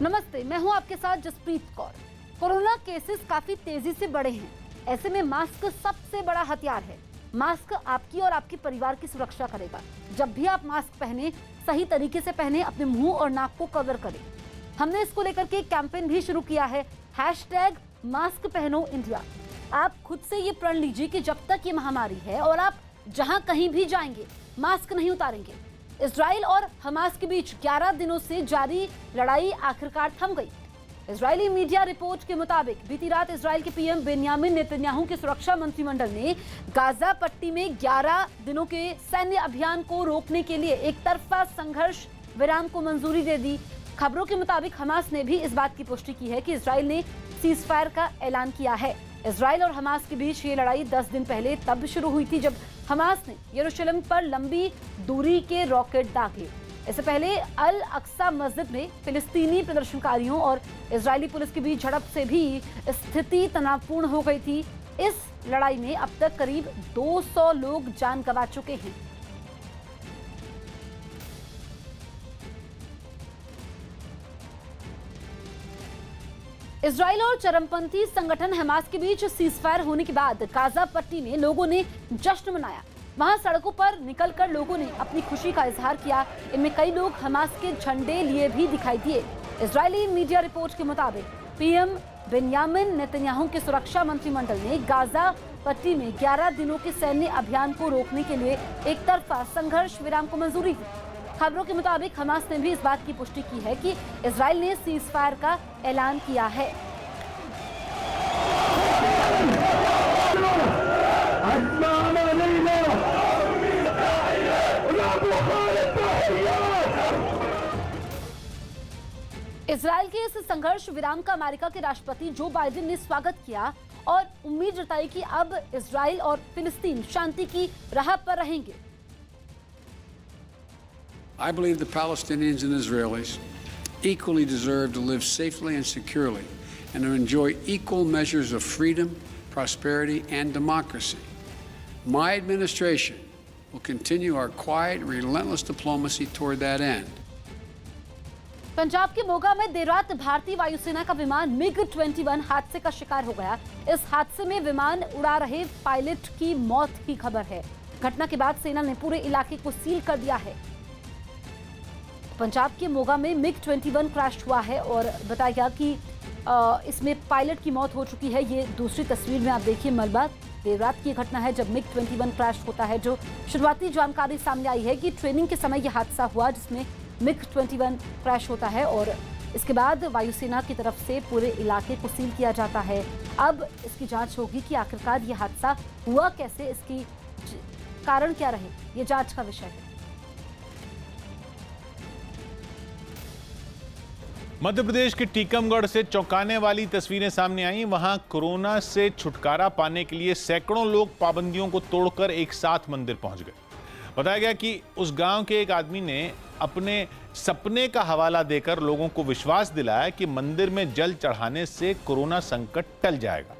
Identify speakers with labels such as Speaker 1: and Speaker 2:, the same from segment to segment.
Speaker 1: नमस्ते, मैं हूं आपके साथ जसप्रीत कौर। कोरोना केसेस काफी तेजी से बढ़े हैं। ऐसे में मास्क सबसे बड़ा हथियार है। मास्क आपकी और आपके परिवार की सुरक्षा करेगा। जब भी आप मास्क पहने, सही तरीके से पहने, अपने मुंह और नाक को कवर करें। हमने इसको लेकर के कैंपेन भी शुरू किया है, #मास्क पहनो इंडिया। आप खुद से ये प्रण लीजिए कि जब तक ये महामारी है और आप जहां कहीं भी जाएंगे, मास्क नहीं उतारेंगे। इजराइल और हमास के बीच 11 दिनों से जारी लड़ाई आखिरकार थम गई। इजरायली मीडिया रिपोर्ट के मुताबिक बीती रात इजराइल के पीएम बेन्यामिन नेतन्याहू के सुरक्षा मंत्रिमंडल ने गाजा पट्टी में 11 दिनों के सैन्य अभियान को रोकने के लिए एक तरफा संघर्ष विराम को मंजूरी दे दी। खबरों के मुताबिक हमास ने भी इस बात की पुष्टि की है कि इजराइल ने सीजफायर का ऐलान किया है। इजराइल और हमास के बीच ये लड़ाई 10 दिन पहले तब शुरू हुई थी जब हमास ने यरूशलेम पर लंबी दूरी के रॉकेट दागे। इससे पहले अल अक्सा मस्जिद में फिलिस्तीनी प्रदर्शनकारियों और इजरायली पुलिस के बीच झड़प से भी स्थिति तनावपूर्ण हो गई थी। इस लड़ाई में अब तक करीब 200 लोग जान गंवा चुके हैं। इजराइल और चरमपंथी संगठन हमास के बीच सीजफायर होने के बाद गाजा पट्टी में लोगों ने जश्न मनाया। वहां सड़कों पर निकलकर लोगों ने अपनी खुशी का इजहार किया। इनमें कई लोग हमास के झंडे लिए भी दिखाई दिए। इजरायली मीडिया रिपोर्ट के मुताबिक पीएम बेन्यामिन नेतन्याहू के सुरक्षा मंत्रिमंडल ने गाजा पट्टी में 11 दिनों के सैन्य अभियान को रोकने के लिए एक तरफा संघर्ष विराम को मंजूरी दी। खबरों के मुताबिक हमास ने भी इस बात की पुष्टि की है कि इजराइल ने सीजफायर का ऐलान किया है। इजराइल के इस संघर्ष विराम का अमेरिका के राष्ट्रपति जो बाइडेन ने स्वागत किया और उम्मीद जताई कि अब इजराइल और फिलिस्तीन शांति की राह पर रहेंगे।
Speaker 2: I believe the Palestinians and Israelis equally deserve to live safely and securely and to enjoy equal measures of freedom, prosperity, and democracy. My administration will continue our quiet, relentless diplomacy toward that end.
Speaker 1: Punjab के मोगा में देर रात भारतीय वायुसेना का विमान MiG-21 हादसे का शिकार हो गया। इस हादसे में विमान उड़ा रहे पायलट की मौत की खबर है। घटना के बाद सेना ने पूरे इलाके को सील कर दिया है। पंजाब के मोगा में MiG-21 क्रैश हुआ है और बताया गया कि इसमें पायलट की मौत हो चुकी है। ये दूसरी तस्वीर में आप देखिए मलबा। देर रात की घटना है जब MiG-21 क्रैश होता है। जो शुरुआती जानकारी सामने आई है कि ट्रेनिंग के समय यह हादसा हुआ जिसमें MiG-21 क्रैश होता है और इसके बाद वायुसेना की तरफ से पूरे इलाके को सील किया जाता है। अब इसकी जांच होगी कि आखिरकार ये हादसा हुआ कैसे, इसकी कारण क्या रहे, ये जांच का विषय है।
Speaker 3: मध्य प्रदेश के टीकमगढ़ से चौंकाने वाली तस्वीरें सामने आई। वहां कोरोना से छुटकारा पाने के लिए सैकड़ों लोग पाबंदियों को तोड़कर एक साथ मंदिर पहुंच गए। बताया गया कि उस गांव के एक आदमी ने अपने सपने का हवाला देकर लोगों को विश्वास दिलाया कि मंदिर में जल चढ़ाने से कोरोना संकट टल जाएगा,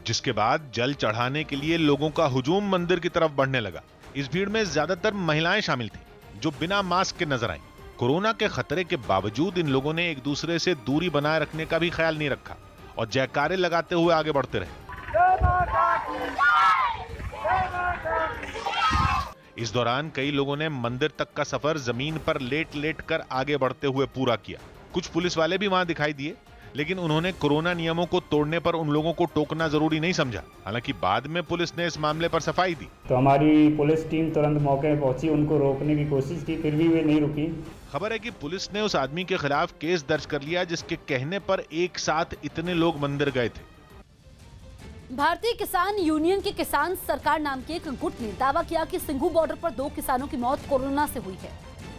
Speaker 3: जिसके बाद जल चढ़ाने के लिए लोगों का हुजूम मंदिर की तरफ बढ़ने लगा। इस भीड़ में ज्यादातर महिलाएं शामिल थीं, जो बिना मास्क के नजर आईं। कोरोना के खतरे के बावजूद इन लोगों ने एक दूसरे से दूरी बनाए रखने का भी ख्याल नहीं रखा और जयकारे लगाते हुए आगे बढ़ते रहे। इस दौरान कई लोगों ने मंदिर तक का सफर जमीन पर लेट लेट कर आगे बढ़ते हुए पूरा किया। कुछ पुलिस वाले भी वहां दिखाई दिए, लेकिन उन्होंने कोरोना नियमों को तोड़ने पर उन लोगों को टोकना जरूरी नहीं समझा। हालांकि बाद में पुलिस ने इस मामले पर सफाई दी।
Speaker 4: तो हमारी पुलिस टीम तुरंत मौके पर पहुंची, उनको रोकने की कोशिश की, फिर भी वे नहीं रुकी।
Speaker 3: खबर है कि पुलिस ने उस आदमी के खिलाफ केस दर्ज कर लिया जिसके कहने पर एक साथ इतने लोग मंदिर गए थे।
Speaker 1: भारतीय किसान यूनियन के किसान सरकार नाम के एक गुट ने दावा किया कि सिंघू बॉर्डर पर 2 किसानों की मौत कोरोना से हुई है।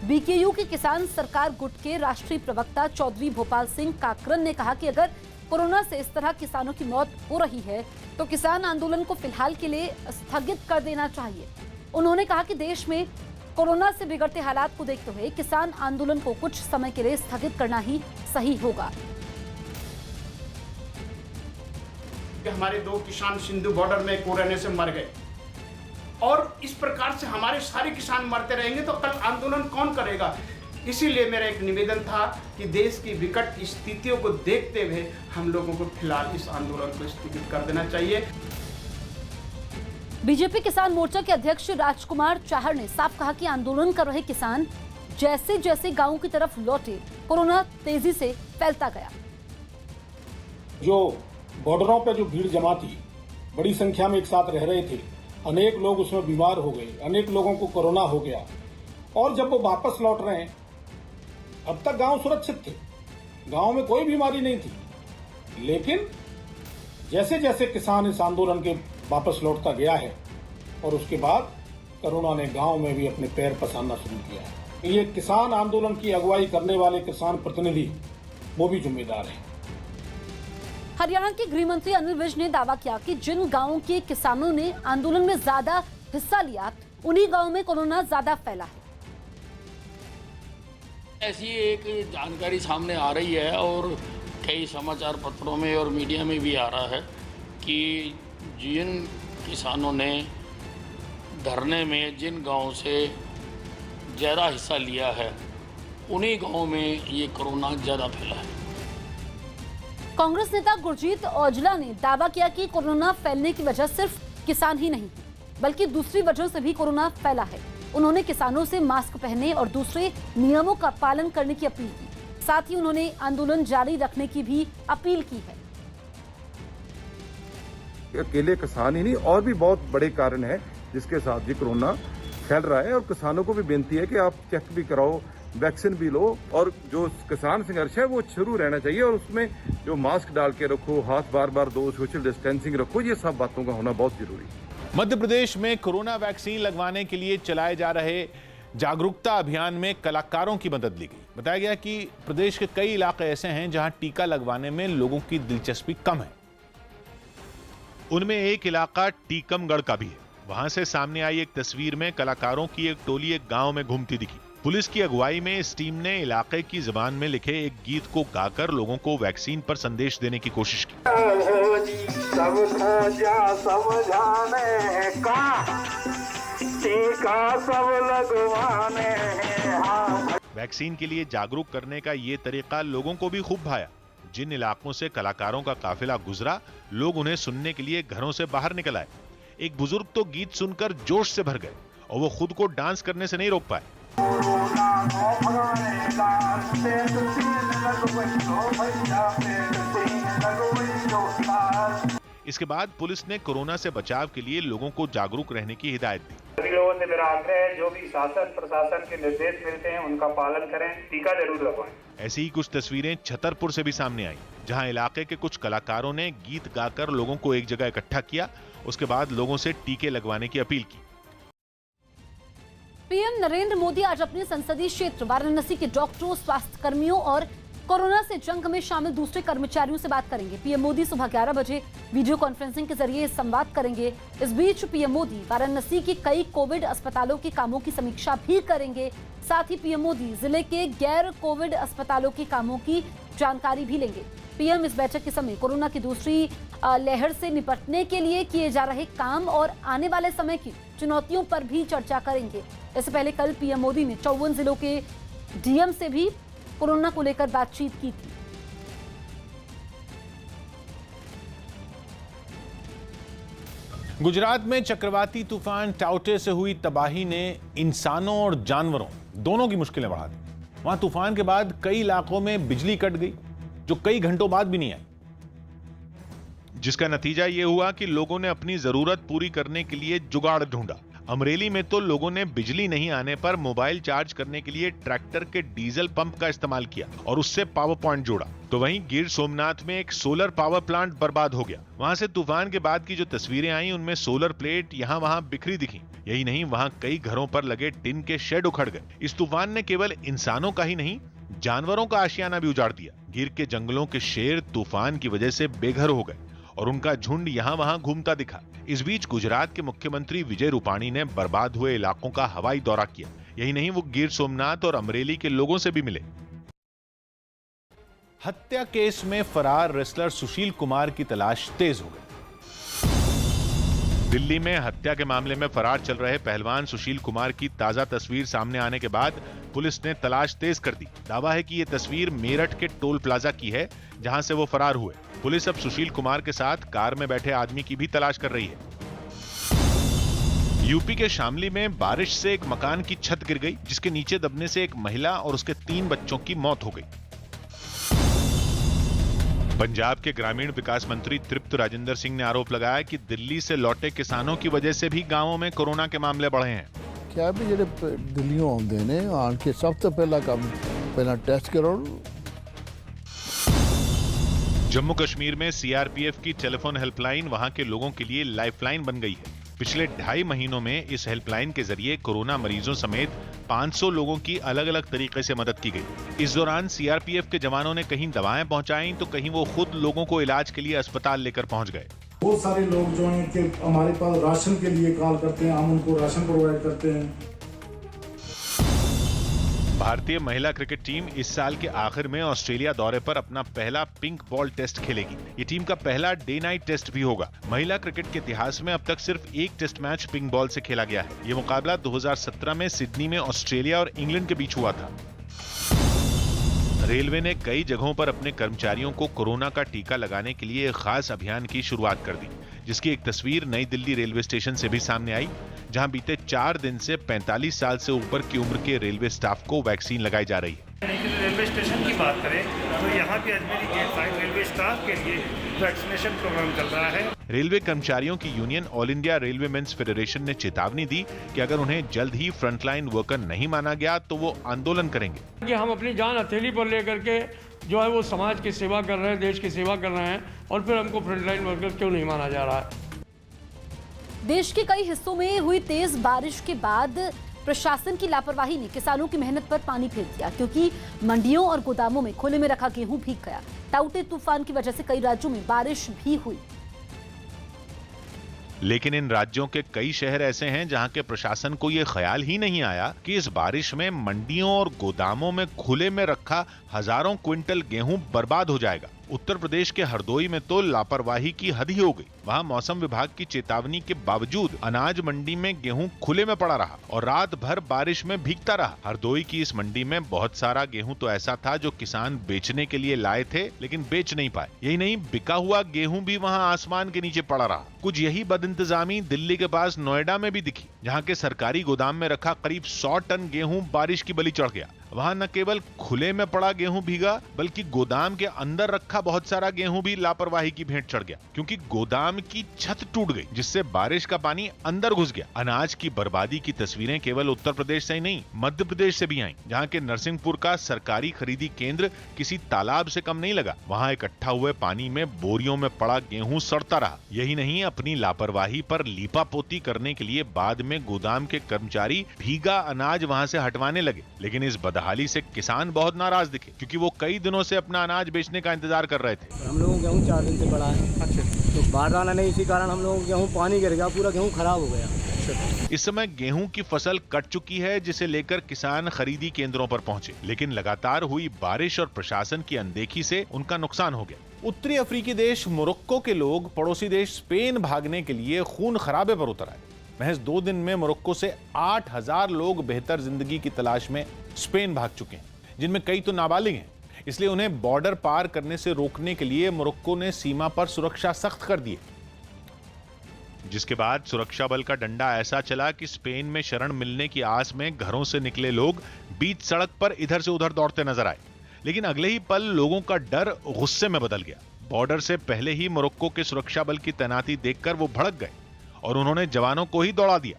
Speaker 1: बीकेयू के किसान सरकार गुट के राष्ट्रीय प्रवक्ता चौधरी भोपाल सिंह काकरन ने कहा कि अगर कोरोना से इस तरह किसानों की मौत हो रही है तो किसान आंदोलन को फिलहाल के लिए स्थगित कर देना चाहिए। उन्होंने कहा कि देश में कोरोना से बिगड़ते हालात को देखते हुए किसान आंदोलन को कुछ समय के लिए स्थगित करना ही सही होगा।
Speaker 5: हमारे 2 किसान सिंधु बॉर्डर में कोरोना से मर गए और इस प्रकार से हमारे सारे किसान मरते रहेंगे तो कल आंदोलन कौन करेगा? इसीलिए मेरा एक निवेदन था कि देश की विकट स्थितियों को देखते हुए हम लोगों को फिलहाल इस आंदोलन को स्थगित कर देना चाहिए।
Speaker 1: बीजेपी किसान मोर्चा के अध्यक्ष राजकुमार चाहर ने साफ कहा कि आंदोलन कर रहे किसान जैसे जैसे गांवों की तरफ लौटे, कोरोना तेजी से फैलता गया।
Speaker 6: जो बॉर्डरों पे जो भीड़ जमा थी, बड़ी संख्या में एक साथ रह रहे थे, अनेक लोग उसमें बीमार हो गए, अनेक लोगों को कोरोना हो गया, और जब वो वापस लौट रहे हैं, अब तक गांव सुरक्षित थे, गांव में कोई बीमारी नहीं थी, लेकिन जैसे जैसे किसान इस आंदोलन के वापस लौटता गया है और उसके बाद कोरोना ने गांव में भी अपने पैर पसारना शुरू किया है। ये किसान आंदोलन की अगुवाई करने वाले किसान प्रतिनिधि वो भी जिम्मेदार हैं।
Speaker 1: हरियाणा के गृह मंत्री अनिल विज ने दावा किया कि जिन गांवों के किसानों ने आंदोलन में ज्यादा हिस्सा लिया, उन्हीं गांवों में कोरोना ज्यादा फैला है।
Speaker 7: ऐसी एक जानकारी सामने आ रही है और कई समाचार पत्रों में और मीडिया में भी आ रहा है कि जिन किसानों ने धरने में जिन गांवों से ज़्यादा हिस्सा लिया है, उन्हीं गांवों में ये कोरोना ज़्यादा फैला है।
Speaker 1: कांग्रेस नेता गुरजीत औजला ने दावा किया कि कोरोना फैलने की वजह सिर्फ किसान ही नहीं, बल्कि दूसरी वजहों से भी कोरोना फैला है। उन्होंने किसानों से मास्क पहनने और दूसरे नियमों का पालन करने की अपील की। साथ ही उन्होंने आंदोलन जारी रखने की भी अपील की है।
Speaker 8: अकेले किसान ही नहीं, और भी बहुत बड़े कारण हैं जिसके साथ ये कोरोना फैल रहा है, और किसानों को भी बेनती है कि आप चेक भी कराओ, वैक्सीन भी लो, और जो किसान संघर्ष है वो शुरू रहना चाहिए, और उसमें जो मास्क डाल के रखो, हाथ बार बार धो, सोशल डिस्टेंसिंग रखो, ये सब बातों का होना बहुत जरूरी है।
Speaker 3: मध्य प्रदेश में कोरोना वैक्सीन लगवाने के लिए चलाए जा रहे जागरूकता अभियान में कलाकारों की मदद ली गई। बताया गया कि प्रदेश के कई इलाके ऐसे हैं जहां टीका लगवाने में लोगों की दिलचस्पी कम है। उनमें एक इलाका टीकमगढ़ का भी है। वहां से सामने आई एक तस्वीर में कलाकारों की एक टोली एक गांव में घूमती दिखी। पुलिस की अगुवाई में इस टीम ने इलाके की जुबान में लिखे एक गीत को गाकर लोगों को वैक्सीन पर संदेश देने की कोशिश की। वैक्सीन के लिए जागरूक करने का ये तरीका लोगों को भी खूब भाया। जिन इलाकों से कलाकारों का काफिला गुजरा, लोग उन्हें सुनने के लिए घरों से बाहर निकल आए। एक बुजुर्ग तो गीत सुनकर जोश से भर गए और वो खुद को डांस करने से नहीं रोक पाए। इसके बाद पुलिस ने कोरोना से बचाव के लिए लोगों को जागरूक रहने की हिदायत दी।
Speaker 4: सभी लोगों से मेरा आग्रह है, जो भी शासन प्रशासन के निर्देश मिलते हैं उनका पालन करें, टीका जरूर लगवाएं।
Speaker 3: ऐसी ही कुछ तस्वीरें छतरपुर से भी सामने आई, जहां इलाके के कुछ कलाकारों ने गीत गाकर लोगों को एक जगह इकट्ठा किया। उसके बाद लोगों से टीके लगवाने की अपील की।
Speaker 1: पीएम नरेंद्र मोदी आज अपने संसदीय क्षेत्र वाराणसी के डॉक्टरों, स्वास्थ्य कर्मियों और कोरोना से जंग में शामिल दूसरे कर्मचारियों से बात करेंगे। पीएम मोदी सुबह 11 बजे वीडियो कॉन्फ्रेंसिंग के जरिए संवाद करेंगे। इस बीच पीएम मोदी वाराणसी के कई कोविड अस्पतालों के कामों की समीक्षा भी करेंगे। साथ ही पीएम मोदी जिले के गैर कोविड अस्पतालों के कामों की जानकारी भी लेंगे। पीएम इस बैठक के समय कोरोना की दूसरी लहर से निपटने के लिए किए जा रहे काम और आने वाले समय की चुनौतियों पर भी चर्चा करेंगे। इससे पहले कल पीएम मोदी ने 54 जिलों के डीएम से भी कोरोना को लेकर बातचीत की थी।
Speaker 3: गुजरात में चक्रवाती तूफान टाउटे से हुई तबाही ने इंसानों और जानवरों दोनों की मुश्किलें बढ़ा दी। वहां तूफान के बाद कई इलाकों में बिजली कट गई, जो कई घंटों बाद भी नहीं आई, जिसका नतीजा यह हुआ कि लोगों ने अपनी जरूरत पूरी करने के लिए जुगाड़ ढूंढा। अमरेली में तो लोगों ने बिजली नहीं आने पर मोबाइल चार्ज करने के लिए ट्रैक्टर के डीजल पंप का इस्तेमाल किया और उससे पावर पॉइंट जोड़ा। तो वहीं गिर सोमनाथ में एक सोलर पावर प्लांट बर्बाद हो गया। वहां से तूफान के बाद की जो तस्वीरें आई, उनमें सोलर प्लेट यहां वहां बिखरी दिखी। यही नहीं, वहां कई घरों पर लगे टिन के शेड उखड़ गए। इस तूफान ने केवल इंसानों का ही नहीं, जानवरों का आशियाना भी उजाड़ दिया। गिर के जंगलों के शेर तूफान की वजह से बेघर हो गए और उनका झुंड यहां वहां घूमता दिखा। इस बीच गुजरात के मुख्यमंत्री विजय रूपाणी ने बर्बाद हुए इलाकों का हवाई दौरा किया। यही नहीं, वो गिर सोमनाथ और अमरेली के लोगों से भी मिले। हत्या केस में फरार रेसलर सुशील कुमार की तलाश तेज हो गई। दिल्ली में हत्या के मामले में फरार चल रहे पहलवान सुशील कुमार की ताजा तस्वीर सामने आने के बाद पुलिस ने तलाश तेज कर दी। दावा है कि ये तस्वीर मेरठ के टोल प्लाजा की है, जहां से वो फरार हुए। पुलिस अब सुशील कुमार के साथ कार में बैठे आदमी की भी तलाश कर रही है। यूपी के शामली में बारिश से एक मकान की छत गिर गई, जिसके नीचे दबने से एक महिला और उसके 3 बच्चों की मौत हो गई। पंजाब के ग्रामीण विकास मंत्री तृप्त राजेंद्र सिंह ने आरोप लगाया कि दिल्ली से लौटे किसानों की वजह से भी गांवों में कोरोना के मामले बढ़े हैं।
Speaker 9: क्या भी ਜਿਹੜੇ ਦਿੱਲੀੋਂ ਆਉਂਦੇ ਨੇ ਆਣ ਕੇ ਸਭ ਤੋਂ ਪਹਿਲਾਂ ਕੰਮ ਪਹਿਲਾਂ ਟੈਸਟ ਕਰੋ।
Speaker 3: जम्मू कश्मीर में सीआरपीएफ की टेलीफोन हेल्पलाइन वहां के लोगों के लिए लाइफलाइन बन गई है। पिछले 2.5 महीनों में इस हेल्पलाइन के जरिए कोरोना मरीजों समेत 500 लोगों की अलग अलग तरीके से मदद की गई। इस दौरान सीआरपीएफ के जवानों ने कहीं दवाएं पहुंचाई तो कहीं वो खुद लोगों को इलाज के लिए अस्पताल लेकर पहुंच गए।
Speaker 6: बहुत सारे लोग जो हैं कि हमारे पास राशन के लिए कॉल करते हैं, हम उनको राशन प्रोवाइड करते हैं।
Speaker 3: भारतीय महिला क्रिकेट टीम इस साल के आखिर में ऑस्ट्रेलिया दौरे पर अपना पहला पिंक बॉल टेस्ट खेलेगी। ये टीम का पहला डे नाइट टेस्ट भी होगा। महिला क्रिकेट के इतिहास में अब तक सिर्फ एक टेस्ट मैच पिंक बॉल से खेला गया है। ये मुकाबला 2017 में सिडनी में ऑस्ट्रेलिया और इंग्लैंड के बीच हुआ था। रेलवे ने कई जगहों पर अपने कर्मचारियों को कोरोना का टीका लगाने के लिए एक खास अभियान की शुरुआत कर दी, जिसकी एक तस्वीर नई दिल्ली रेलवे स्टेशन से भी सामने आई, जहां बीते 4 दिन से 45 साल से ऊपर की उम्र के रेलवे स्टाफ को वैक्सीन लगाई जा रही है।
Speaker 4: रेलवे स्टेशन की बात करें तो यहाँ के अजमेरी गेट 5 रेलवे स्टाफ के लिए वैक्सीनेशन प्रोग्राम चल रहा है।
Speaker 3: रेलवे कर्मचारियों की union all India railway men's federation ने चेतावनी दी कि अगर उन्हें जल्द ही फ्रंटलाइन वर्कर नहीं माना गया तो वो आंदोलन करेंगे।
Speaker 10: कि हम अपनी जान हथेली पर लेकर के जो है वो समाज की सेवा कर रहे हैं, देश की सेवा कर रहे हैं, और फिर हमको फ्रंटलाइन वर्कर क्यों नहीं माना जा रहा है।
Speaker 1: देश के कई हिस्सों में हुई तेज बारिश के बाद प्रशासन की लापरवाही ने किसानों की मेहनत पर पानी फेर दिया, क्योंकि मंडियों और गोदामों में खुले में रखा गेहूं भीग गया। ताउते तूफान की वजह से कई राज्यों में बारिश भी हुई।
Speaker 3: लेकिन इन राज्यों के कई शहर ऐसे हैं जहां के प्रशासन को यह ख्याल ही नहीं आया कि इस बारिश में मंडियों और गोदामों में खुले में रखा हजारों क्विंटल गेहूं बर्बाद हो जाएगा। उत्तर प्रदेश के हरदोई में तो लापरवाही की हद ही हो गई। वहां मौसम विभाग की चेतावनी के बावजूद अनाज मंडी में गेहूं खुले में पड़ा रहा और रात भर बारिश में भीगता रहा। हरदोई की इस मंडी में बहुत सारा गेहूं तो ऐसा था जो किसान बेचने के लिए लाए थे, लेकिन बेच नहीं पाए। यही नहीं, बिका हुआ गेहूं भी वहां आसमान के नीचे पड़ा रहा। कुछ यही बदइंतजामी दिल्ली के पास नोएडा में भी दिखी, जहां के सरकारी गोदाम में रखा करीब 100 टन गेहूं बारिश की बलि चढ़ गया। वहां न केवल खुले में पड़ा गेहूं भीगा, बल्कि गोदाम के अंदर रखा बहुत सारा गेहूं भी लापरवाही की भेंट चढ़ गया, क्योंकि गोदाम की छत टूट गई, जिससे बारिश का पानी अंदर घुस गया। अनाज की बर्बादी की तस्वीरें केवल उत्तर प्रदेश से ही नहीं, मध्य प्रदेश से भी आईं, जहां के नरसिंहपुर का सरकारी खरीदी केंद्र किसी तालाब से कम नहीं लगा। वहां इकट्ठा हुए पानी में बोरियों में पड़ा गेहूं सड़ता रहा। यही नहीं, अपनी लापरवाही पर लीपापोती करने के लिए बाद में गोदाम के कर्मचारी भीगा अनाज वहां से हटवाने लगे। लेकिन इस बदहाली से किसान बहुत नाराज दिखे, क्योंकि वो कई दिनों से अपना अनाज बेचने का इंतजार कर रहे थे।
Speaker 10: हम लोगों को गेहूँ 4 दिन से पड़ा है। अच्छा। तो बाढ़ आना नहीं, इसी कारण हम लोगों को गेहूँ पानी गिर गया, पूरा गेहूँ खराब हो गया।
Speaker 3: इस समय गेहूं की फसल कट चुकी है, जिसे लेकर किसान खरीदी केंद्रों पर पहुंचे, लेकिन लगातार हुई बारिश और प्रशासन की अनदेखी से उनका नुकसान हो गया। उत्तरी अफ्रीकी देश मोरक्को के लोग पड़ोसी देश स्पेन भागने के लिए खून खराबे पर उतर आए। महज 2 दिन में मोरक्को से 8000 लोग बेहतर जिंदगी की तलाश में स्पेन भाग चुके हैं, जिनमें कई तो नाबालिग हैं। इसलिए उन्हें बॉर्डर पार करने से रोकने के लिए मोरक्को ने सीमा पर सुरक्षा सख्त कर दी, जिसके बाद सुरक्षा बल का डंडा ऐसा चला कि स्पेन में शरण मिलने की आस में घरों से निकले लोग बीच सड़क पर इधर से उधर दौड़ते नजर आए। लेकिन अगले ही पल लोगों का डर गुस्से में बदल गया। बॉर्डर से पहले ही मोरक्को के सुरक्षा बल की तैनाती देखकर वो भड़क गए और उन्होंने जवानों को ही दौड़ा दिया।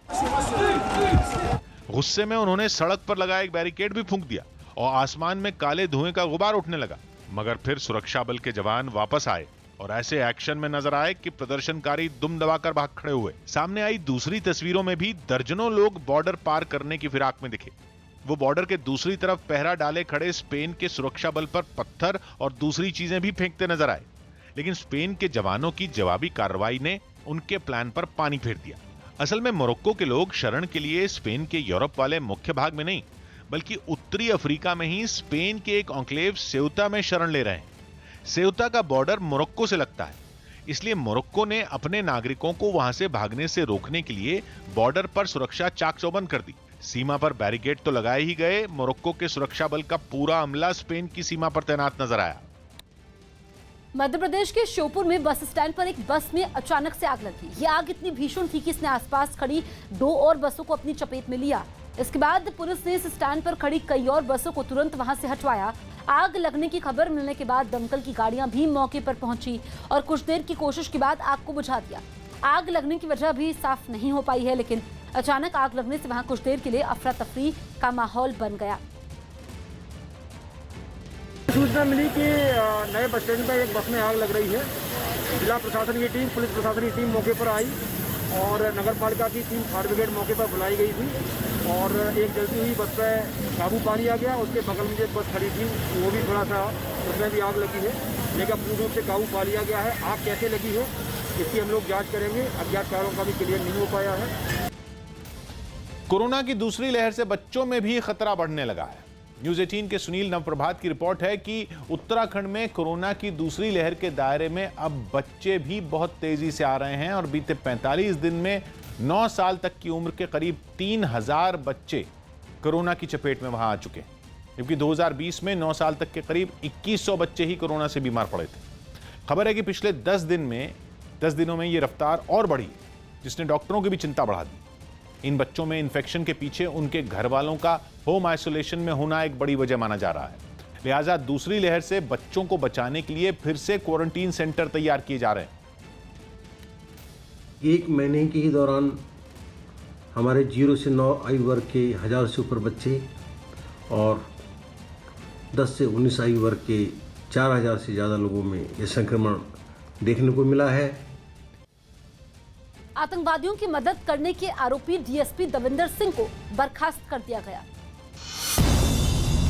Speaker 3: गुस्से में उन्होंने सड़क पर लगा एक बैरिकेड भी फूंक दिया और आसमान में काले धुएं का गुबार उठने लगा। मगर फिर सुरक्षा बल के जवान वापस आए और ऐसे एक्शन में नजर आए कि प्रदर्शनकारी दुम दबाकर भाग खड़े हुए। सामने आई दूसरी तस्वीरों में भी दर्जनों लोग बॉर्डर पार करने की फिराक में दिखे। वो बॉर्डर के दूसरी तरफ पहरा डाले खड़े स्पेन के सुरक्षा बल पर पत्थर और दूसरी चीजें भी फेंकते नजर आए। लेकिन स्पेन के जवानों की जवाबी कार्रवाई ने उनके प्लान पर पानी फेर दिया। असल में मोरक्को के लोग शरण के लिए स्पेन के यूरोप वाले मुख्य भाग में नहीं, बल्कि उत्तरी अफ्रीका में ही स्पेन के एक एन्क्लेव सेउता में शरण ले रहे हैं। सेउता का बॉर्डर मोरक्को से लगता है, इसलिए मोरक्को ने अपने नागरिकों को वहां से भागने से रोकने के लिए बॉर्डर पर सुरक्षा चाक चौबंद कर दी। सीमा पर बैरिकेड तो लगाए ही गए, मोरक्को के सुरक्षा बल का पूरा अमला स्पेन की सीमा पर तैनात नजर आया।
Speaker 1: मध्य प्रदेश के श्योपुर में बस स्टैंड पर एक बस में अचानक से आग लगी। ये आग इतनी भीषण थी कि इसने आसपास खड़ी 2 और बसों को अपनी चपेट में लिया। इसके बाद पुलिस ने इस स्टैंड पर खड़ी कई और बसों को तुरंत वहां से हटवाया। आग लगने की खबर मिलने के बाद दमकल की गाड़ियां भी मौके पर पहुंची और कुछ देर की कोशिश के बाद आग को बुझा दिया। आग लगने की वजह भी साफ नहीं हो पाई है, लेकिन अचानक आग लगने से वहां कुछ देर के लिए अफरा तफरी का माहौल बन गया।
Speaker 11: सूचना मिली कि नए बस स्टैंड पर एक बस में आग लग रही है। जिला प्रशासन की टीम, पुलिस प्रशासन की टीम मौके पर आई और नगर पालिका की टीम, फायर ब्रिगेड मौके पर बुलाई गई थी और एक जलती हुई बस पर काबू पा लिया गया। उसके बगल में जो बस खड़ी थी वो भी थोड़ा सा, उसमें भी आग लगी है, लेकिन पूर्ण रूप से काबू पा लिया गया है। आग कैसे लगी है इसकी हम लोग जाँच करेंगे। अज्ञात कारणों का भी क्लियर नहीं हो पाया है।
Speaker 3: कोरोना की दूसरी लहर से बच्चों में भी खतरा बढ़ने लगा है। न्यूज़ 18 के सुनील नवप्रभात की रिपोर्ट है कि उत्तराखंड में कोरोना की दूसरी लहर के दायरे में अब बच्चे भी बहुत तेजी से आ रहे हैं और बीते 45 दिन में 9 साल तक की उम्र के करीब 3000 बच्चे कोरोना की चपेट में वहां आ चुके हैं, जबकि 2020 में 9 साल तक के करीब 2100 बच्चे ही कोरोना से बीमार पड़े थे। खबर है कि पिछले 10 दिनों में ये रफ्तार और बढ़ी, जिसने डॉक्टरों की भी चिंता बढ़ा दी। इन बच्चों में इन्फेक्शन के पीछे उनके घर वालों का होम आइसोलेशन में होना एक बड़ी वजह माना जा रहा है। लिहाजा दूसरी लहर से बच्चों को बचाने के लिए फिर से क्वारंटीन सेंटर तैयार किए जा रहे हैं।
Speaker 12: 1 महीने के ही दौरान हमारे 0 से 9 आयु वर्ग के 1000 से ऊपर बच्चे और 10 से 19 आयु वर्ग के 4000 से ज़्यादा लोगों में यह संक्रमण देखने को मिला है।
Speaker 1: आतंकवादियों की मदद करने के आरोपी डीएसपी दविंदर सिंह को बर्खास्त कर दिया गया।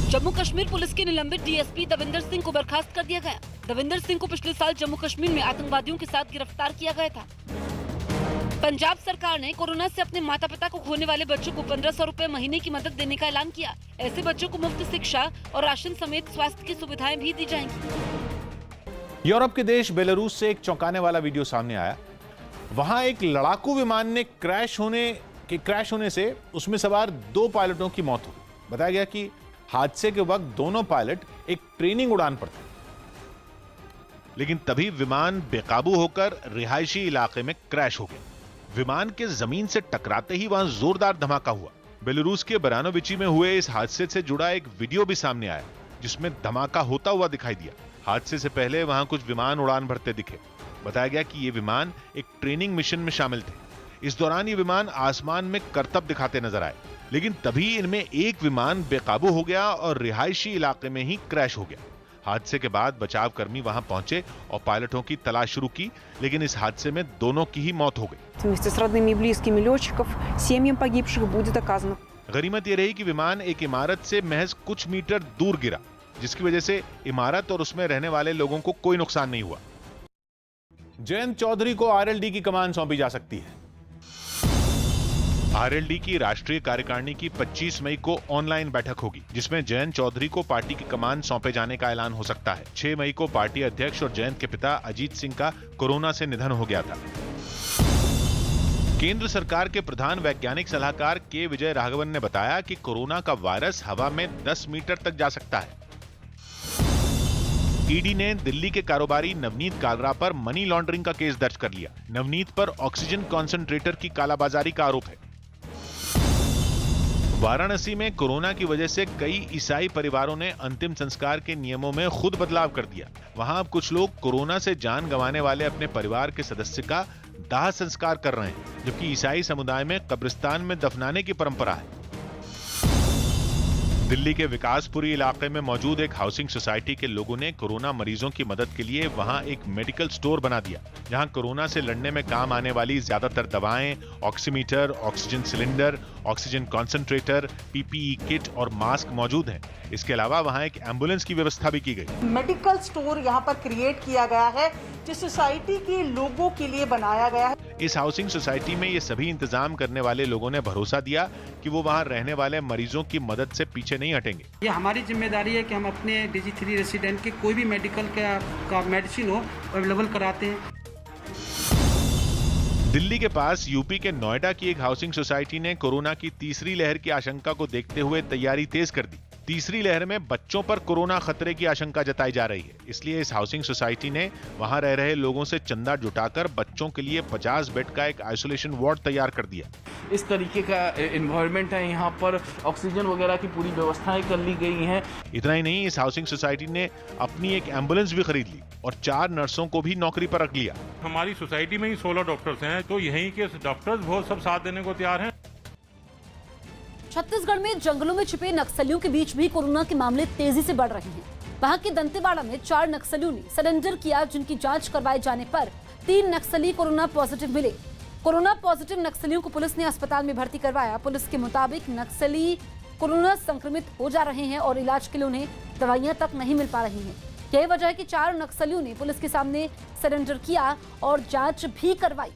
Speaker 1: जम्मू कश्मीर पुलिस के निलंबित डीएसपी दविंदर सिंह को बर्खास्त कर दिया गया। दविंदर सिंह को पिछले साल जम्मू कश्मीर में आतंकवादियों के साथ गिरफ्तार किया गया था। पंजाब सरकार ने कोरोना से अपने माता पिता को खोने वाले बच्चों को 1500 रुपए महीने की मदद देने का ऐलान किया। ऐसे बच्चों को मुफ्त शिक्षा और राशन समेत स्वास्थ्य की सुविधाएं भी दी जाएंगी।
Speaker 3: यूरोप के देश बेलारूस से एक चौंकाने वाला वीडियो सामने आया। वहां एक लड़ाकू विमान ने क्रैश होने से उसमें सवार 2 पायलटों की मौत हो गई। बताया गया कि हादसे के वक्त दोनों पायलट एक ट्रेनिंग उड़ान पर थे, लेकिन तभी विमान बेकाबू होकर रिहायशी इलाके में क्रैश हो गया। विमान के जमीन से टकराते ही वहां जोरदार धमाका हुआ। बेलारूस के बरानोविची में हुए इस हादसे से जुड़ा एक वीडियो भी सामने आया, जिसमें धमाका होता हुआ दिखाई दिया। हादसे से पहले वहां कुछ विमान उड़ान भरते दिखे। बताया गया कि ये विमान एक ट्रेनिंग मिशन में शामिल थे। इस दौरान ये विमान आसमान में करतब दिखाते नजर आए, लेकिन तभी इनमें एक विमान बेकाबू हो गया और रिहायशी इलाके में ही क्रैश हो गया। हादसे के बाद बचाव कर्मी वहां पहुंचे और पायलटों की तलाश शुरू की, लेकिन इस हादसे में दोनों की ही मौत हो गई। गनीमत ये रही कि विमान एक इमारत से महज कुछ मीटर दूर गिरा, जिसकी वजह से इमारत और उसमें रहने वाले लोगों को कोई नुकसान नहीं हुआ। जयंत चौधरी को आरएलडी की कमान सौंपी जा सकती है। आरएलडी की राष्ट्रीय कार्यकारिणी की 25 मई को ऑनलाइन बैठक होगी, जिसमें जयंत चौधरी को पार्टी की कमान सौंपे जाने का ऐलान हो सकता है। 6 मई को पार्टी अध्यक्ष और जयंत के पिता अजीत सिंह का कोरोना से निधन हो गया था। केंद्र सरकार के प्रधान वैज्ञानिक सलाहकार के विजय राघवन ने बताया कि कोरोना का वायरस हवा में 10 मीटर तक जा सकता है। ईडी ने दिल्ली के कारोबारी नवनीत कालरा पर मनी लॉन्ड्रिंग का केस दर्ज कर लिया। नवनीत पर ऑक्सीजन कॉन्सेंट्रेटर की कालाबाजारी का आरोप है। वाराणसी में कोरोना की वजह से कई ईसाई परिवारों ने अंतिम संस्कार के नियमों में खुद बदलाव कर दिया। वहां अब कुछ लोग कोरोना से जान गंवाने वाले अपने परिवार के सदस्य का दाह संस्कार कर रहे हैं, जबकि ईसाई समुदाय में कब्रिस्तान में दफनाने की परंपरा है। दिल्ली के विकासपुरी इलाके में मौजूद एक हाउसिंग सोसाइटी के लोगों ने कोरोना मरीजों की मदद के लिए वहां एक मेडिकल स्टोर बना दिया, जहां कोरोना से लड़ने में काम आने वाली ज्यादातर दवाएं, oximeter, oxygen cylinder, oxygen concentrator, PPE kit और मास्क मौजूद हैं। इसके अलावा वहां एक एम्बुलेंस की व्यवस्था भी की गई।
Speaker 13: मेडिकल स्टोर यहां पर क्रिएट किया गया है, जो सोसाइटी के लोगों के लिए बनाया गया है।
Speaker 3: इस हाउसिंग सोसाइटी में ये सभी इंतजाम करने वाले लोगों ने भरोसा दिया कि वो वहां रहने वाले मरीजों की मदद से पीछे नहीं हटेंगे।
Speaker 11: ये हमारी जिम्मेदारी है कि हम अपने DG3 रेसिडेंट के कोई भी मेडिकल का मेडिसिन हो अवेलेबल कराते हैं।
Speaker 3: दिल्ली के पास यूपी के नोएडा की एक हाउसिंग सोसाइटी ने कोरोना की तीसरी लहर की आशंका को देखते हुए तैयारी तेज कर दी। तीसरी लहर में बच्चों पर कोरोना खतरे की आशंका जताई जा रही है, इसलिए इस हाउसिंग सोसाइटी ने वहां रह रहे लोगों से चंदा जुटाकर बच्चों के लिए 50 बेड का एक आइसोलेशन वार्ड तैयार कर दिया।
Speaker 14: इस तरीके का एनवायरनमेंट है, यहाँ पर ऑक्सीजन वगैरह की पूरी व्यवस्थाएं कर ली गई हैं।
Speaker 3: इतना ही नहीं, इस हाउसिंग सोसाइटी ने अपनी एक एम्बुलेंस भी खरीद ली और 4 नर्सों को भी नौकरी पर रख लिया।
Speaker 15: हमारी सोसाइटी में ही 16 डॉक्टर्स हैं, तो यहीं के डॉक्टर्स बहुत सब साथ देने को तैयार हैं।
Speaker 1: छत्तीसगढ़ में जंगलों में छिपे नक्सलियों के बीच भी कोरोना के मामले तेजी से बढ़ रहे हैं। वहां के दंतेवाड़ा में 4 नक्सलियों ने सरेंडर किया, जिनकी जांच करवाए जाने पर 3 नक्सली कोरोना पॉजिटिव मिले। कोरोना पॉजिटिव नक्सलियों को पुलिस ने अस्पताल में भर्ती करवाया। पुलिस के मुताबिक नक्सली कोरोना संक्रमित हो जा रहे हैं और इलाज के लिए उन्हें दवाइयां तक नहीं मिल पा रही हैं। यही वजह है कि 4 नक्सलियों ने पुलिस के सामने सरेंडर किया और जांच भी करवाई।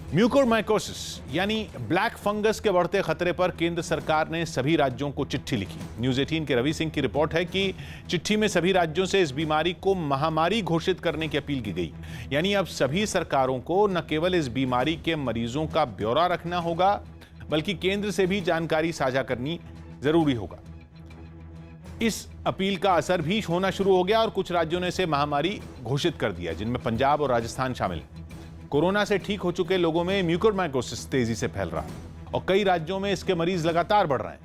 Speaker 3: म्यूकोरमाइकोसिस यानी ब्लैक फंगस के बढ़ते खतरे पर केंद्र सरकार ने सभी राज्यों को चिट्ठी लिखी। न्यूज़ 18 के रवि सिंह की रिपोर्ट है कि चिट्ठी में सभी राज्यों से इस बीमारी को महामारी घोषित करने की अपील की गई। यानी अब सभी सरकारों को न केवल इस बीमारी के मरीजों का ब्यौरा रखना होगा, बल्कि केंद्र से भी जानकारी साझा करनी जरूरी होगा। इस अपील का असर भी होना शुरू हो गया और कुछ राज्यों ने इसे महामारी घोषित कर दिया, जिनमें पंजाब और राजस्थान शामिल हैं। कोरोना से ठीक हो चुके लोगों में म्यूकोरमाइकोसिस तेजी से फैल रहा है और कई राज्यों में इसके मरीज लगातार बढ़ रहे हैं।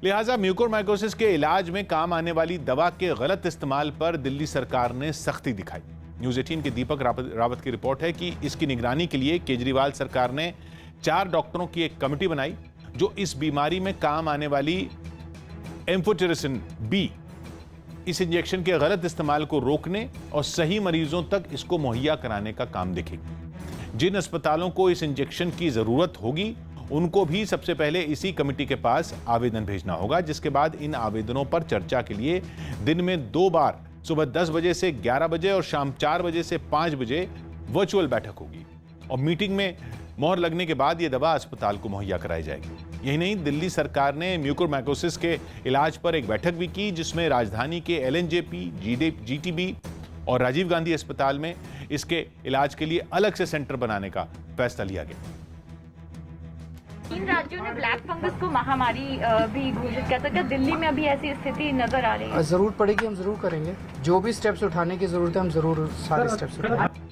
Speaker 3: लिहाजा म्यूकोरमाइकोसिस के इलाज में काम आने वाली दवा के गलत इस्तेमाल पर दिल्ली सरकार ने सख्ती दिखाई। न्यूज़ 18 के दीपक रावत की रिपोर्ट है कि इसकी निगरानी के लिए केजरीवाल सरकार ने 4 डॉक्टरों की एक कमेटी बनाई, जो इस बीमारी में काम आने वाली एम्फोटेरिसिन बी, इस इंजेक्शन के गलत इस्तेमाल को रोकने और सही मरीजों तक इसको मुहैया कराने का काम देखेगी। जिन अस्पतालों को इस इंजेक्शन की जरूरत होगी, उनको भी सबसे पहले इसी कमेटी के पास आवेदन भेजना होगा, जिसके बाद इन आवेदनों पर चर्चा के लिए दिन में 2 बार सुबह 10 बजे से 11 बजे और शाम 4 बजे से 5 बजे वर्चुअल बैठक होगी और मीटिंग में मोहर लगने के बाद यह दवा अस्पताल को मुहैया कराई जाएगी। यही नहीं, दिल्ली सरकार ने म्यूकोरमाइकोसिस के इलाज पर एक बैठक भी की, जिसमें राजधानी के LNJP, GTB और राजीव गांधी अस्पताल में इसके इलाज के लिए अलग से सेंटर बनाने का फैसला लिया गया।
Speaker 16: 3 राज्यों ने ब्लैक फंगस को महामारी भी घोषित किया था। क्या दिल्ली में अभी ऐसी स्थिति नजर आ रही है?
Speaker 17: जरूरत पड़ेगी, हम जरूर करेंगे। जो भी स्टेप्स उठाने की जरूरत है, हम जरूर सारे स्टेप्स उठाएंगे।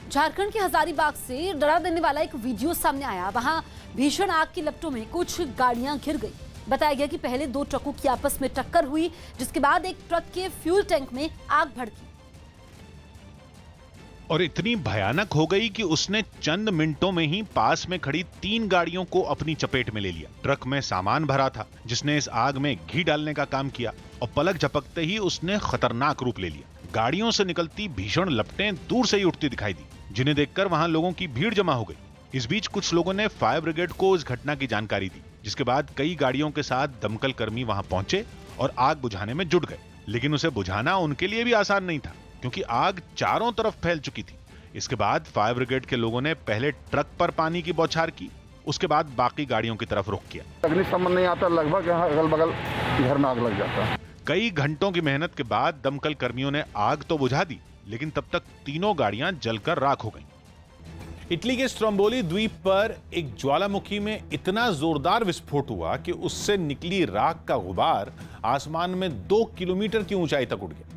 Speaker 1: झारखंड के हजारीबाग से डरा देने वाला एक वीडियो सामने आया। वहां भीषण आग की लपटों में कुछ गाड़ियां घिर गई। बताया गया कि पहले 2 ट्रकों की आपस में टक्कर हुई, जिसके बाद एक ट्रक के फ्यूल टैंक में आग भड़की
Speaker 3: और इतनी भयानक हो गई कि उसने चंद मिनटों में ही पास में खड़ी 3 गाड़ियों को अपनी चपेट में ले लिया। ट्रक में सामान भरा था, जिसने इस आग में घी डालने का काम किया और पलक झपकते ही उसने खतरनाक रूप ले लिया। गाड़ियों से निकलती भीषण लपटें दूर से ही उठती दिखाई दी, जिन्हें देखकर वहां लोगों की भीड़ जमा हो गई। इस बीच कुछ लोगों ने फायर ब्रिगेड को इस घटना की जानकारी दी, जिसके बाद कई गाड़ियों के साथ दमकल कर्मी वहां पहुंचे और आग बुझाने में जुट गए। लेकिन उसे बुझाना उनके लिए भी आसान नहीं था, क्योंकि आग चारों तरफ फैल चुकी थी। इसके बाद फायर ब्रिगेड के लोगों ने पहले ट्रक पर पानी की बौछार की, उसके बाद बाकी गाड़ियों की तरफ रुख किया।
Speaker 8: अग्निशमन नहीं आता, लगभग यहाँ अगल बगल घर में आग लग जाता है।
Speaker 3: कई घंटों की मेहनत के बाद दमकल कर्मियों ने आग तो बुझा दी, लेकिन तब तक तीनों गाड़ियां जलकर राख हो गईं। इटली के स्ट्रोम्बोली द्वीप पर एक ज्वालामुखी में इतना जोरदार विस्फोट हुआ कि उससे निकली राख का गुबार आसमान में 2 किलोमीटर की ऊंचाई तक उड़ गया।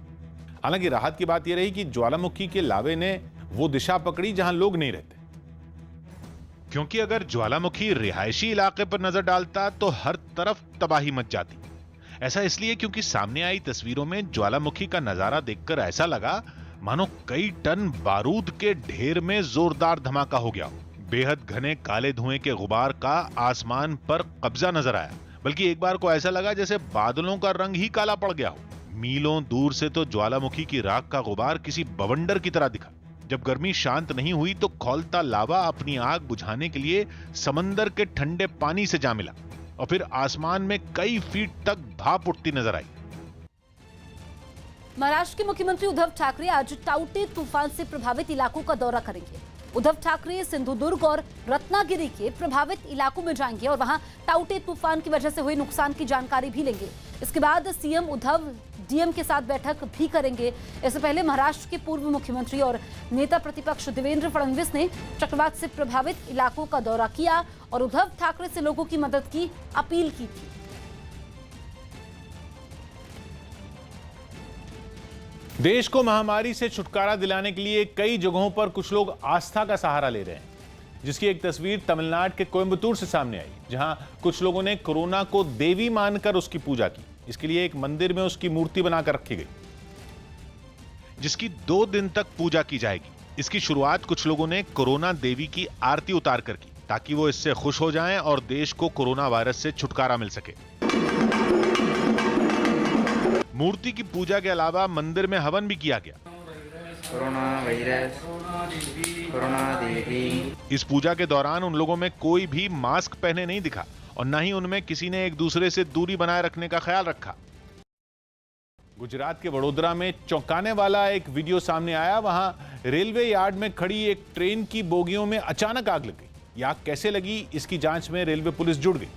Speaker 3: हालांकि राहत की बात यह रही कि ज्वालामुखी के लावे ने वो दिशा पकड़ी जहां लोग नहीं रहते, क्योंकि अगर ज्वालामुखी रिहायशी इलाके पर नजर डालता तो हर तरफ तबाही मच जाती। ऐसा इसलिए क्योंकि सामने आई तस्वीरों में ज्वालामुखी का नजारा देखकर ऐसा लगा मानो कई टन बारूद के ढेर में जोरदार धमाका हो गया। बेहद घने काले धुएं के गुबार का आसमान पर कब्जा नजर आया, बल्कि एक बार को ऐसा लगा जैसे बादलों का रंग ही काला पड़ गया हो। मीलों दूर से तो ज्वालामुखी की राख का गुबार किसी बवंडर की तरह दिखा। जब गर्मी शांत नहीं हुई तो खौलता लावा अपनी आग बुझाने के लिए समंदर के ठंडे पानी से जा मिला और फिर आसमान में कई फीट तक भाप उठती नजर आई।
Speaker 1: महाराष्ट्र के मुख्यमंत्री उद्धव ठाकरे आज टाउटे तूफान से प्रभावित इलाकों का दौरा करेंगे। उद्धव ठाकरे सिंधुदुर्ग और रत्नागिरी के प्रभावित इलाकों में जाएंगे और वहां ताउते तूफान की वजह से हुए नुकसान की जानकारी भी लेंगे। इसके बाद सीएम उद्धव डीएम के साथ बैठक भी करेंगे। इससे पहले महाराष्ट्र के पूर्व मुख्यमंत्री और नेता प्रतिपक्ष देवेंद्र फडणवीस ने चक्रवात से प्रभावित इलाकों का दौरा किया और उद्धव ठाकरे से लोगों की मदद की अपील की थी।
Speaker 3: देश को महामारी से छुटकारा दिलाने के लिए कई जगहों पर कुछ लोग आस्था का सहारा ले रहे हैं, जिसकी एक तस्वीर तमिलनाडु के कोयम्बटूर से सामने आई, जहां कुछ लोगों ने कोरोना को देवी मानकर उसकी पूजा की। इसके लिए एक मंदिर में उसकी मूर्ति बनाकर रखी गई, जिसकी 2 दिन तक पूजा की जाएगी। इसकी शुरुआत कुछ लोगों ने कोरोना देवी की आरती उतार कर की, ताकि वो इससे खुश हो जाएं और देश को कोरोना वायरस से छुटकारा मिल सके। मूर्ति की पूजा के अलावा मंदिर में हवन भी किया गया।
Speaker 18: कोरोना वायरस, कोरोना देवी।
Speaker 3: इस पूजा के दौरान उन लोगों में कोई भी मास्क पहने नहीं दिखा और न ही उनमें किसी ने एक दूसरे से दूरी बनाए रखने का ख्याल रखा। गुजरात के वडोदरा में चौंकाने वाला एक वीडियो सामने आया। वहां रेलवे यार्ड में खड़ी एक ट्रेन की बोगियों में अचानक आग लग गई। आग कैसे लगी, इसकी जांच में रेलवे पुलिस जुट गई,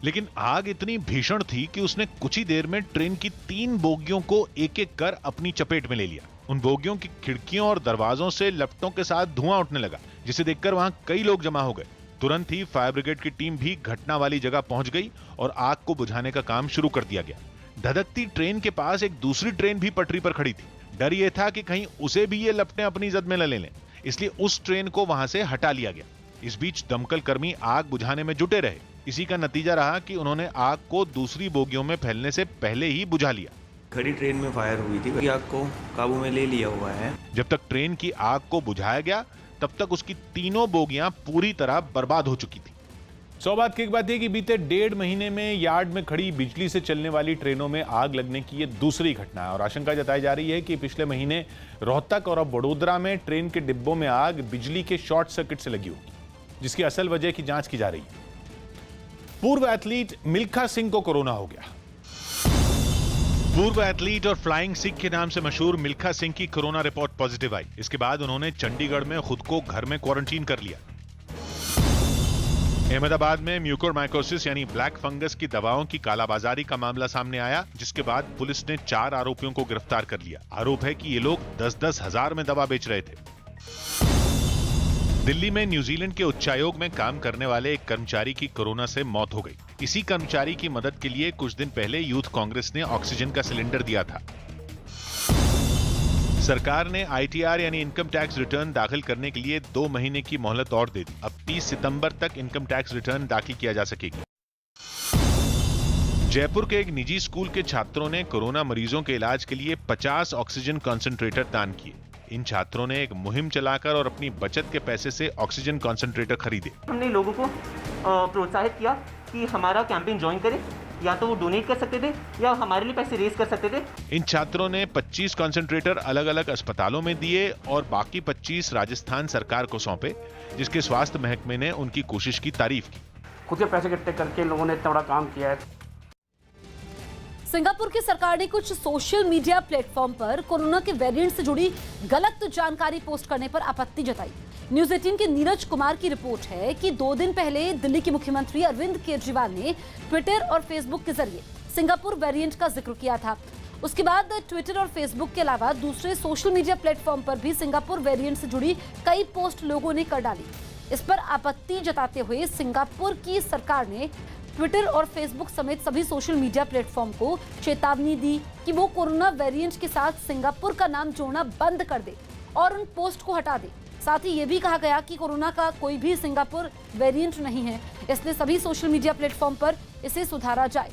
Speaker 3: लेकिन आग इतनी भीषण थी कि उसने कुछ ही देर में ट्रेन की 3 बोगियों को एक एक कर अपनी चपेट में ले लिया। उन बोगियों की खिड़कियों और दरवाजों से लपटों के साथ धुआं उठने लगा, जिसे देखकर वहां कई लोग जमा हो गए। तुरंत ही फायर ब्रिगेड की टीम भी घटना वाली जगह पहुंच गई और आग को बुझाने का काम शुरू कर दिया गया। धधकती ट्रेन के पास एक दूसरी ट्रेन भी पटरी पर खड़ी थी। डर यह था कि कहीं उसे भी ये लपटें अपनी जद में न ले लें, इसलिए उस ट्रेन को वहां से हटा लिया गया। इस बीच दमकल कर्मी आग बुझाने में जुटे रहे। इसी का नतीजा रहा कि उन्होंने आग को दूसरी बोगियों में फैलने से पहले ही बुझा लिया।
Speaker 18: खड़ी ट्रेन में फायर हुई थी, आग को काबू में ले लिया हुआ है।
Speaker 3: जब तक ट्रेन की आग को बुझाया गया, तब तक उसकी 3 बोगियां पूरी तरह बर्बाद हो चुकी थी। सौभाग्य की एक बात यह कि बीते 1.5 महीने में यार्ड में खड़ी बिजली से चलने वाली ट्रेनों में आग लगने की यह दूसरी घटना है और आशंका जताई जा रही है कि पिछले महीने रोहतक और अब वडोदरा में ट्रेन के डिब्बों में आग बिजली के शॉर्ट सर्किट से लगी होगी, जिसकी असल वजह की जांच की जा रही है। पूर्व एथलीट मिल्खा सिंह को कोरोना हो गया। पूर्व एथलीट और फ्लाइंग सिख के नाम से मशहूर मिल्खा सिंह की कोरोना रिपोर्ट पॉजिटिव आई। इसके बाद उन्होंने चंडीगढ़ में खुद को घर में क्वारंटीन कर लिया। अहमदाबाद में म्यूकोरमाइकोसिस यानी ब्लैक फंगस की दवाओं की कालाबाजारी का मामला सामने आया, जिसके बाद पुलिस ने 4 आरोपियों को गिरफ्तार कर लिया। आरोप है कि ये लोग 10-10 हजार में दवा बेच रहे थे। दिल्ली में न्यूजीलैंड के उच्चायोग में काम करने वाले एक कर्मचारी की कोरोना से मौत हो गई। इसी कर्मचारी की मदद के लिए कुछ दिन पहले यूथ कांग्रेस ने ऑक्सीजन का सिलेंडर दिया था। सरकार ने आईटीआर यानी इनकम टैक्स रिटर्न दाखिल करने के लिए 2 महीने की मोहलत और दे दी। अब 30 सितंबर तक इनकम टैक्स रिटर्न दाखिल किया जा सकेगी। जयपुर के एक निजी स्कूल के छात्रों ने कोरोना मरीजों के इलाज के लिए 50 ऑक्सीजन कंसंट्रेटर दान किए। इन छात्रों ने एक मुहिम चलाकर और अपनी बचत के पैसे से ऑक्सीजन कंसंट्रेटर खरीदे।
Speaker 19: हमने लोगों को प्रोत्साहित किया कि हमारा कैंपेन ज्वाइन करें, या तो वो डोनेट कर सकते थे या हमारे लिए पैसे रेज कर सकते थे।
Speaker 3: इन छात्रों ने 25 कंसंट्रेटर अलग अलग अस्पतालों में दिए और बाकी 25 राजस्थान सरकार को सौंपे, जिसके स्वास्थ्य महकमे ने उनकी कोशिश की तारीफ की।
Speaker 11: खुद के पैसे इकट्ठे करके लोगों ने इतना बड़ा काम किया है।
Speaker 1: सिंगापुर की सरकार ने कुछ सोशल मीडिया प्लेटफॉर्म पर कोरोना के वेरिएंट से जुड़ी गलत जानकारी पोस्ट करने पर आपत्ति जताई। न्यूज 18 के नीरज कुमार की रिपोर्ट है कि 2 दिन पहले दिल्ली के मुख्यमंत्री अरविंद केजरीवाल ने ट्विटर और फेसबुक के जरिए सिंगापुर वेरिएंट का जिक्र किया था। उसके बाद ट्विटर और फेसबुक के अलावा दूसरे सोशल मीडिया प्लेटफॉर्म पर भी सिंगापुर वेरिएंट से जुड़ी कई पोस्ट लोगों ने कर डाली। इस पर आपत्ति जताते हुए सिंगापुर की सरकार ने ट्विटर और फेसबुक समेत सभी सोशल मीडिया प्लेटफॉर्म को चेतावनी दी कि वो कोरोना वेरिएंट के साथ सिंगापुर का नाम जोड़ना बंद कर दे और उन पोस्ट को हटा दे। साथ ही ये भी कहा गया कि कोरोना का कोई भी सिंगापुर वेरिएंट नहीं है, इसलिए सभी सोशल मीडिया प्लेटफॉर्म पर इसे सुधारा जाए।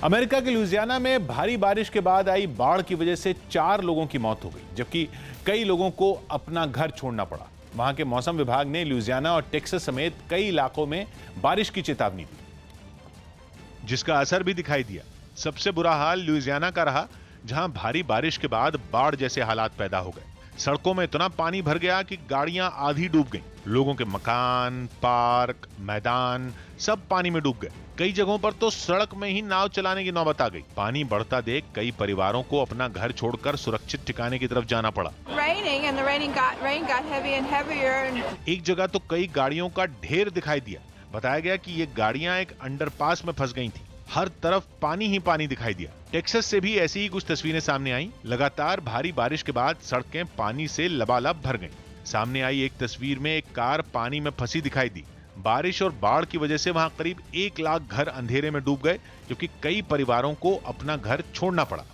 Speaker 3: अमेरिका के लुइसियाना में भारी बारिश के बाद आई बाढ़ की वजह से 4 लोगों की मौत हो गई, जबकि कई लोगों को अपना घर छोड़ना पड़ा। वहां के मौसम विभाग ने लुइसियाना और टेक्सास समेत कई इलाकों में बारिश की चेतावनी दी, जिसका असर भी दिखाई दिया। सबसे बुरा हाल लुइसियाना का रहा, जहां भारी बारिश के बाद बाढ़ जैसे हालात पैदा हो गए। सड़कों में इतना पानी भर गया कि गाड़ियां आधी डूब गईं। लोगों के मकान, पार्क, मैदान सब पानी में डूब गए। कई जगहों पर तो सड़क में ही नाव चलाने की नौबत आ गई। पानी बढ़ता देख कई परिवारों को अपना घर छोड़कर सुरक्षित ठिकाने की तरफ जाना पड़ा। एक जगह तो कई गाड़ियों का ढेर दिखाई दिया। बताया गया कि ये गाड़ियां एक अंडरपास में फंस गई थी। हर तरफ पानी ही पानी दिखाई दिया। टेक्सास से भी ऐसी ही कुछ तस्वीरें सामने आई। लगातार भारी बारिश के बाद सड़कें पानी से लबालब भर गईं। सामने आई एक तस्वीर में एक कार पानी में फंसी दिखाई दी। बारिश और बाढ़ की वजह से वहां करीब 1 लाख घर अंधेरे में डूब गए, क्योंकि कई परिवारों को अपना घर छोड़ना पड़ा।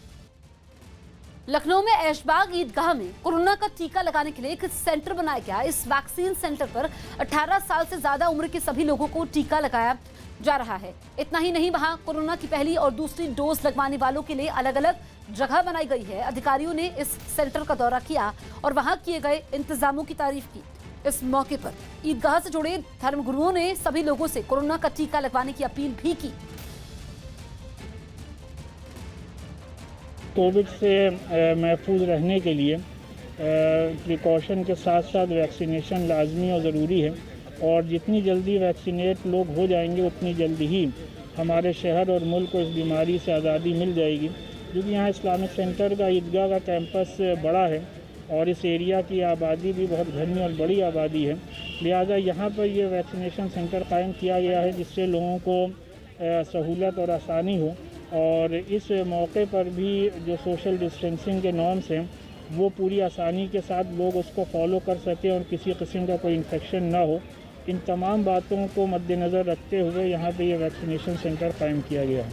Speaker 1: लखनऊ में ऐशबाग ईदगाह में कोरोना का टीका लगाने के लिए एक सेंटर बनाया गया। इस वैक्सीन सेंटर पर 18 साल से ज्यादा उम्र के सभी लोगों को टीका लगाया जा रहा है। इतना ही नहीं, वहां कोरोना की पहली और दूसरी डोज लगवाने वालों के लिए अलग अलग जगह बनाई गई है। अधिकारियों ने इस सेंटर का दौरा किया और वहां किए गए इंतजामों की तारीफ की। इस मौके पर ईदगाह से जुड़े धर्मगुरुओं ने सभी लोगों से कोरोना का टीका लगवाने की अपील भी की।
Speaker 11: कोविड से महफूज रहने के लिए प्रिकॉशन के साथ साथ वैक्सीनेशन लाजमी और ज़रूरी है, और जितनी जल्दी वैक्सीनेट लोग हो जाएंगे उतनी जल्दी ही हमारे शहर और मुल्क को इस बीमारी से आज़ादी मिल जाएगी। क्योंकि यहाँ इस्लामिक सेंटर का ईदगाह का कैंपस बड़ा है और इस एरिया की आबादी भी बहुत घनी और बड़ी आबादी है, लिहाजा यहाँ पर ये वैक्सीनेशन सेंटर कायम किया गया है जिससे लोगों को सहूलत और आसानी हो। और इस मौके पर भी जो सोशल डिस्टेंसिंग के नॉर्म्स हैं वो पूरी आसानी के साथ लोग उसको फॉलो कर सकें और किसी किस्म का कोई इन्फेक्शन ना हो। इन तमाम बातों को मद्देनज़र रखते हुए यहाँ पे ये वैक्सीनेशन सेंटर कायम किया गया है।